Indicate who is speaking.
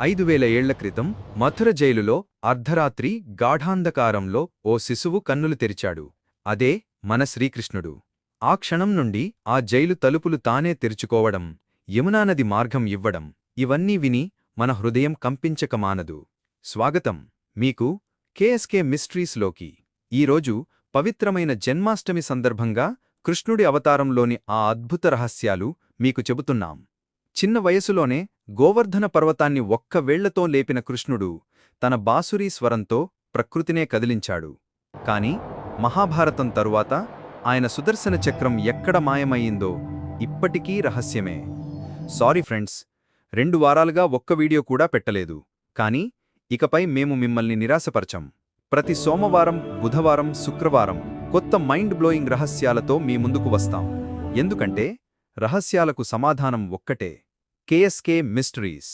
Speaker 1: 5000 ఏళ్ల క్రితం మథుర జైలులో అర్ధరాత్రి గాఢాంధకారంలో ఓ శిశువు కన్నులు తెరిచాడు. అదే మన శ్రీకృష్ణుడు. ఆ క్షణం నుండి ఆ జైలు తలుపులు తానే తెరుచుకోవడం, యమునానది మార్గం ఇవ్వడం, ఇవన్నీ విని మన హృదయం కంపించక మానదు. స్వాగతం మీకు కేఎస్కే మిస్ట్రీస్లోకి. ఈరోజు పవిత్రమైన జన్మాష్టమి సందర్భంగా కృష్ణుడి అవతారంలోని ఆ అద్భుత రహస్యాలు మీకు చెబుతున్నాం. చిన్న వయసులోనే గోవర్ధన పర్వతాన్ని ఒక్క వేళ్లతో లేపిన కృష్ణుడు తన బాసురీ స్వరంతో ప్రకృతినే కదిలించాడు. కాని మహాభారతం తరువాత ఆయన సుదర్శన చక్రం ఎక్కడ మాయమయ్యిందో ఇప్పటికీ రహస్యమే. సారీ ఫ్రెండ్స్, 2 వారాలుగా ఒక్క వీడియో కూడా పెట్టలేదు. కానీ ఇకపై మేము మిమ్మల్ని నిరాశపరచం. ప్రతి సోమవారం, బుధవారం, శుక్రవారం కొత్త మైండ్ బ్లోయింగ్ రహస్యాలతో మీ ముందుకు వస్తాం. ఎందుకంటే రహస్యాలకు సమాధానం ఒక్కటే: కేఎస్కే మిస్టరీస్.